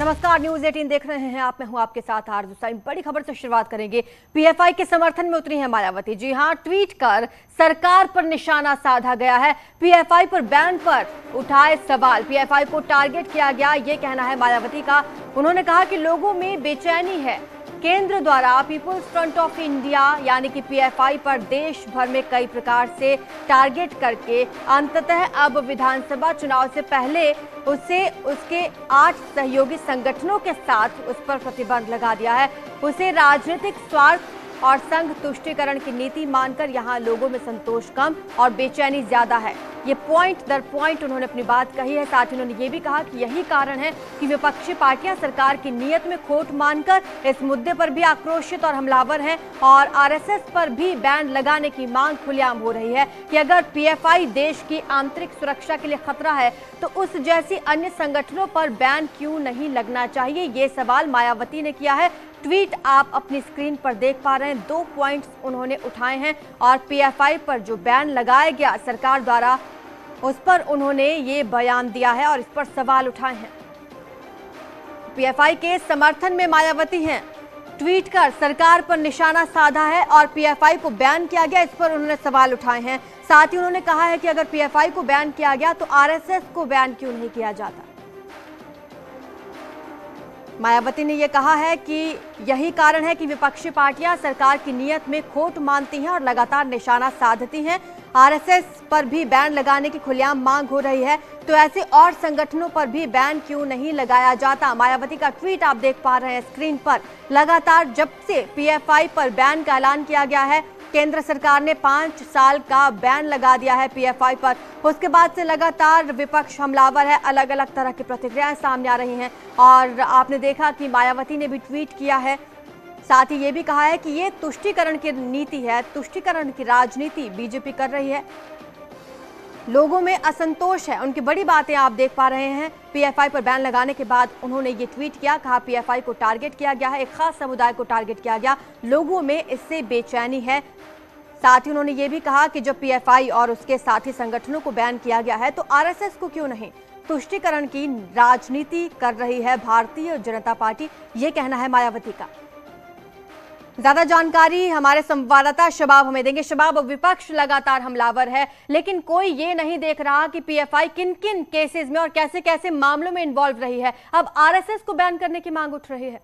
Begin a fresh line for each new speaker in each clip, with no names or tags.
नमस्कार, न्यूज 18 देख रहे हैं आप। मैं हूं आपके साथ आरजू साइम। बड़ी खबर से शुरुआत करेंगे। पीएफआई के समर्थन में उतरी है मायावती। जी हां, ट्वीट कर सरकार पर निशाना साधा गया है। पीएफआई पर बैन पर उठाए सवाल। पीएफआई को टारगेट किया गया, ये कहना है मायावती का। उन्होंने कहा कि लोगों में बेचैनी है। केंद्र द्वारा पीपुल्स फ्रंट ऑफ इंडिया यानी कि पीएफआई पर देश भर में कई प्रकार से टारगेट करके अंततः अब विधानसभा चुनाव से पहले उसके 8 सहयोगी संगठनों के साथ उस पर प्रतिबंध लगा दिया है। उसे राजनीतिक स्वार्थ और संघ तुष्टीकरण की नीति मानकर यहां लोगों में संतोष कम और बेचैनी ज्यादा है। ये पॉइंट दर पॉइंट उन्होंने अपनी बात कही है। साथ ही उन्होंने ये भी कहा कि यही कारण है कि विपक्षी पार्टियां सरकार की नीयत में खोट मानकर इस मुद्दे पर भी आक्रोशित और हमलावर हैं और आरएसएस पर भी बैन लगाने की मांग खुलेआम हो रही है कि अगर पीएफआई देश की आंतरिक सुरक्षा के लिए खतरा है तो उस जैसी अन्य संगठनों पर बैन क्यों नहीं लगना चाहिए। ये सवाल मायावती ने किया है। ट्वीट आप अपनी स्क्रीन पर देख पा रहे हैं। 2 पॉइंट्स उन्होंने उठाए हैं और पीएफआई पर जो बैन लगाया गया सरकार द्वारा उस पर उन्होंने ये बयान दिया है और इस पर सवाल उठाए हैं। पीएफआई के समर्थन में मायावती हैं। ट्वीट कर सरकार पर निशाना साधा है और पीएफआई को बैन किया गया, इस पर उन्होंने सवाल उठाए हैं। साथ ही उन्होंने कहा है कि अगर पीएफआई को बैन किया गया तो आरएसएस को बैन क्यों नहीं किया जाता। मायावती ने यह कहा है कि यही कारण है कि विपक्षी पार्टियां सरकार की नीयत में खोट मानती हैं और लगातार निशाना साधती हैं। आरएसएस पर भी बैन लगाने की खुलेआम मांग हो रही है, तो ऐसे और संगठनों पर भी बैन क्यों नहीं लगाया जाता। मायावती का ट्वीट आप देख पा रहे हैं स्क्रीन पर। लगातार जब से पीएफआई पर बैन का ऐलान किया गया है, केंद्र सरकार ने 5 साल का बैन लगा दिया है पीएफआई पर। उसके बाद से लगातार विपक्ष हमलावर है। अलग अलग तरह की प्रतिक्रियाएं सामने आ रही हैं और आपने देखा कि मायावती ने भी ट्वीट किया है। साथ ही ये भी कहा है कि ये तुष्टीकरण की नीति है, तुष्टीकरण की राजनीति बीजेपी कर रही है। लोगों में असंतोष है, उनकी बड़ी बातें आप देख पा रहे हैं। पीएफआई पर बैन लगाने के बाद उन्होंने ये ट्वीट किया, कहा पीएफआई को टारगेट किया गया है, एक खास समुदाय को टारगेट किया गया, लोगों में इससे बेचैनी है। साथ ही उन्होंने ये भी कहा कि जब पीएफआई और उसके साथी संगठनों को बैन किया गया है तो आरएसएस को क्यों नहीं। तुष्टीकरण की राजनीति कर रही है भारतीय जनता पार्टी, ये कहना है मायावती का। ज्यादा जानकारी हमारे संवाददाता शबाब हमें देंगे। शबाब, विपक्ष लगातार हमलावर है, लेकिन कोई ये नहीं देख रहा कि पीएफआई किन किन केसेस में और कैसे कैसे मामलों में इन्वॉल्व रही है। अब आरएसएस को बैन करने की मांग उठ रही है।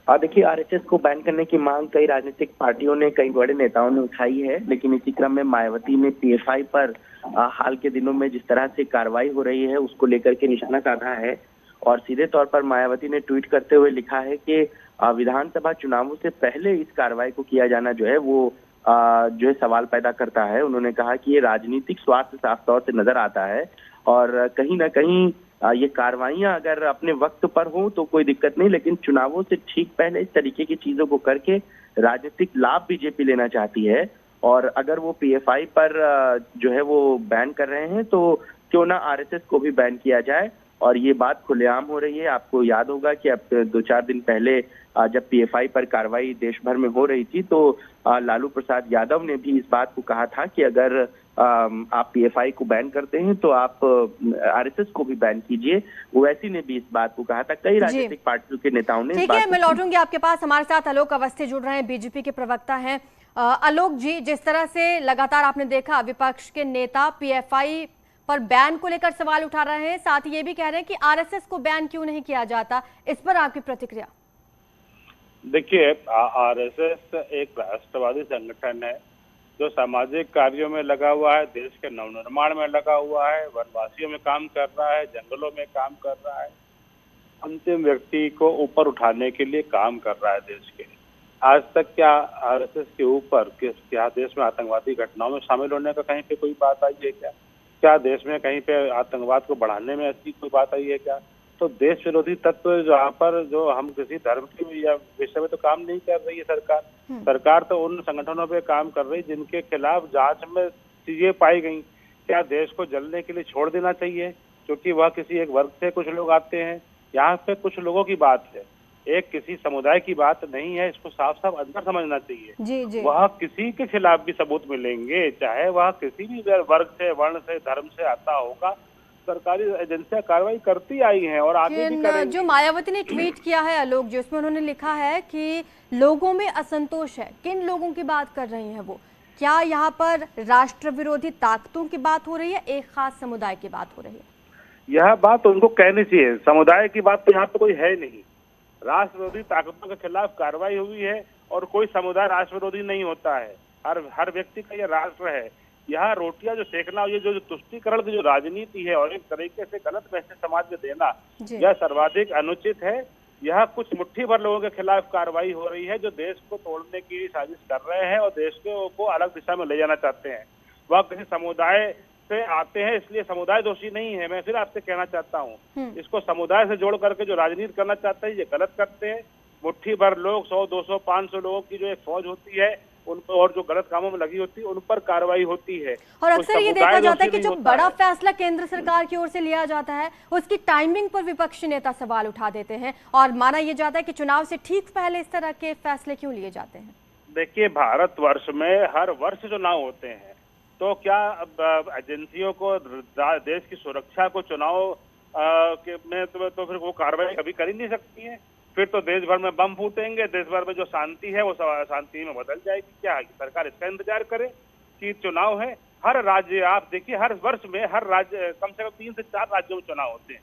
देखिए, आरएसएस को बैन करने की मांग कई राजनीतिक पार्टियों ने, कई बड़े नेताओं ने उठाई है, लेकिन इसी क्रम में मायावती ने पीएफआई पर हाल के दिनों में जिस तरह से कार्रवाई हो रही है उसको लेकर के निशाना साधा है और सीधे तौर पर मायावती ने ट्वीट करते हुए लिखा है कि विधानसभा चुनावों से पहले इस कार्रवाई को किया जाना जो है वो जो है सवाल पैदा करता है। उन्होंने कहा कि ये राजनीतिक स्वार्थ साफ तौर से नजर आता है और कहीं ना कहीं ये कार्रवाइयां अगर अपने वक्त पर हो तो कोई दिक्कत नहीं, लेकिन चुनावों से ठीक पहले इस तरीके की चीजों को करके राजनीतिक लाभ बीजेपी लेना चाहती है। और अगर वो पीएफआई पर जो है वो बैन कर रहे हैं तो क्यों ना आरएसएस को भी बैन किया जाए। और ये बात खुलेआम हो रही है। आपको याद होगा कि अब 2-4 दिन पहले जब पीएफआई पर कार्रवाई देश भर में हो रही थी तो लालू प्रसाद यादव ने भी इस बात को कहा था कि अगर आप पीएफआई को बैन करते हैं तो आप आरएसएस को भी बैन कीजिए। ओवैसी ने भी इस बात को कहा था। कई राजनीतिक पार्टियों के नेताओं ने।
ठीक है, मैं लौटूंगी आपके पास। हमारे साथ आलोक अवस्थी जुड़ रहे हैं, बीजेपी के प्रवक्ता हैं। आलोक जी, जिस तरह से लगातार आपने देखा विपक्ष के नेता पीएफआई पर बैन को लेकर सवाल उठा रहे हैं, साथ ही ये भी कह रहे हैं कि आरएसएस को बैन क्यों नहीं किया जाता, इस पर आपकी प्रतिक्रिया।
देखिए, आरएसएस एक राष्ट्रवादी संगठन है जो सामाजिक कार्यों में लगा हुआ है, देश के नवनिर्माण में लगा हुआ है, वनवासियों में काम कर रहा है, जंगलों में काम कर रहा है, अंतिम व्यक्ति को ऊपर उठाने के लिए काम कर रहा है देश के। आज तक क्या आरएसएस के ऊपर क्या देश में आतंकवादी घटनाओं में शामिल होने का कहीं पे कोई बात आई है क्या? क्या देश में कहीं पे आतंकवाद को बढ़ाने में ऐसी कोई बात आई है क्या? तो देश विरोधी तत्व जहाँ पर जो हम किसी धर्म की या विषय में तो काम नहीं कर रही है सरकार। सरकार तो उन संगठनों पे काम कर रही जिनके खिलाफ जांच में चीजें पाई गई। क्या देश को जलने के लिए छोड़ देना चाहिए क्योंकि वह किसी एक वर्ग से कुछ लोग आते हैं? यहाँ पे कुछ लोगों की बात है, एक किसी समुदाय की बात नहीं है। इसको साफ साफ अंदर समझना चाहिए।
जी।
वह किसी के खिलाफ भी सबूत मिलेंगे, चाहे वह किसी भी वर्ग से, वर्ण से, धर्म से आता होगा, सरकारी एजेंसियां कार्रवाई करती आई हैं और आगे भी करेंगी।
जो मायावती ने ट्वीट किया है आलोक जी, उसमें उन्होंने लिखा है कि लोगों में असंतोष है। किन लोगों की बात कर रही हैं वो? क्या यहाँ पर राष्ट्र विरोधी ताकतों की बात हो रही है, एक खास समुदाय की बात हो रही है?
यह बात उनको कहनी चाहिए, समुदाय की बात तो यहाँ पे कोई है नहीं। राष्ट्र विरोधी ताकतों के खिलाफ कार्रवाई हुई है और कोई समुदाय राष्ट्र विरोधी नहीं होता है। हर व्यक्ति का यह राष्ट्र है। यहाँ रोटियां जो सेकना, ये जो तुष्टीकरण की जो राजनीति है और एक तरीके से गलत मैसेज समाज में देना, यह सर्वाधिक अनुचित है। यह कुछ मुट्ठी भर लोगों के खिलाफ कार्रवाई हो रही है जो देश को तोड़ने की साजिश कर रहे हैं और देश को अलग दिशा में ले जाना चाहते हैं। वह किसी समुदाय से आते हैं, इसलिए समुदाय दोषी नहीं है। मैं फिर आपसे कहना चाहता हूँ, इसको समुदाय से जोड़ करके जो राजनीति करना चाहते हैं ये गलत करते हैं। मुट्ठी भर लोग 100, 200, 500 लोगों की जो एक फौज होती है उन पर, और जो गलत कामों में लगी होती है उन पर कार्रवाई होती है।
और अक्सर ये देखा जाता है कि जो बड़ा फैसला केंद्र सरकार की ओर से लिया जाता है उसकी टाइमिंग पर विपक्षी नेता सवाल उठा देते हैं और माना यह जाता है कि चुनाव से ठीक पहले इस तरह के फैसले क्यों लिए जाते हैं? देखिए,
भारतवर्ष में हर वर्ष चुनाव होते हैं, तो क्या एजेंसियों को देश की सुरक्षा को चुनाव में तो फिर वो कार्रवाई कभी कर ही नहीं सकती है। फिर तो देश भर में बम फूटेंगे, देश भर में जो शांति है वो शांति में बदल जाएगी। क्या सरकार इसका इंतजार करे कि चुनाव है? हर राज्य, आप देखिए, हर वर्ष में हर राज्य कम से कम 3 से 4 राज्यों में चुनाव होते हैं।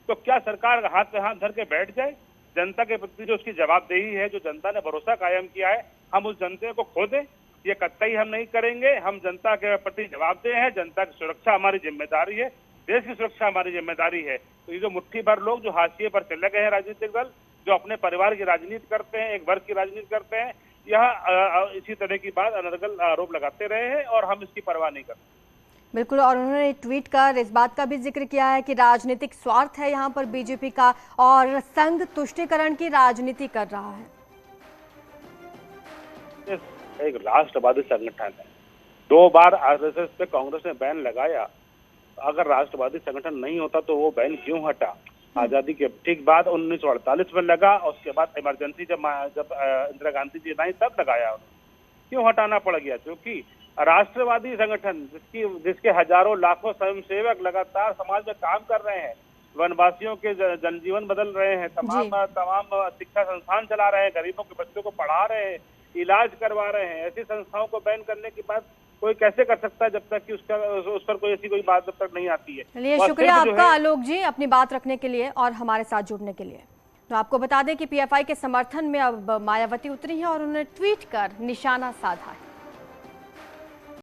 तो क्या सरकार हाथ पे हाथ धर के बैठ जाए? जनता के प्रति जो उसकी जवाबदेही है, जो जनता ने भरोसा कायम किया है, हम उस जनता को खो दें? ये कतई हम नहीं करेंगे। हम जनता के प्रति जवाबदेह हैं। जनता की सुरक्षा हमारी जिम्मेदारी है, देश की सुरक्षा हमारी जिम्मेदारी है। तो ये जो मुट्ठी भर लोग जो हाशिए पर चले गए हैं, राजनीतिक दल जो अपने परिवार की राजनीति करते हैं, एक वर्ग की राजनीति करते हैं, यह इसी तरह की बात अनर्गल आरोप लगाते रहे हैं और हम इसकी परवाह नहीं करते।
बिल्कुल, और उन्होंने ट्वीट कर इस बात का भी जिक्र किया है कि राजनीतिक स्वार्थ है यहाँ पर बीजेपी का और संघ तुष्टीकरण की राजनीति कर रहा है।
एक राष्ट्रवादी संगठन है, 2 बार आरएसएस पे कांग्रेस ने बैन लगाया। अगर राष्ट्रवादी संगठन नहीं होता तो वो बैन क्यों हटा? आजादी के ठीक बाद 1948 में लगा, उसके बाद इमरजेंसी जब इंदिरा गांधी जी आई तब लगाया। क्यों हटाना पड़ गया? क्योंकि राष्ट्रवादी संगठन जिसके हजारों लाखों स्वयंसेवक लगातार समाज में काम कर रहे हैं, वनवासियों के जनजीवन बदल रहे हैं, तमाम शिक्षा संस्थान चला रहे हैं, गरीबों के बच्चों को पढ़ा रहे हैं, इलाज करवा रहे हैं। ऐसी संस्थाओं को बैन करने के बाद कोई कैसे कर सकता है जब तक कि उस पर कोई ऐसी कोई बात जब तक नहीं आती है।
चलिए, शुक्रिया आपका आलोक जी अपनी बात रखने के लिए और हमारे साथ जुड़ने के लिए। तो आपको बता दें कि पीएफआई के समर्थन में अब मायावती उतरी हैं और उन्होंने ट्वीट कर निशाना साधा है।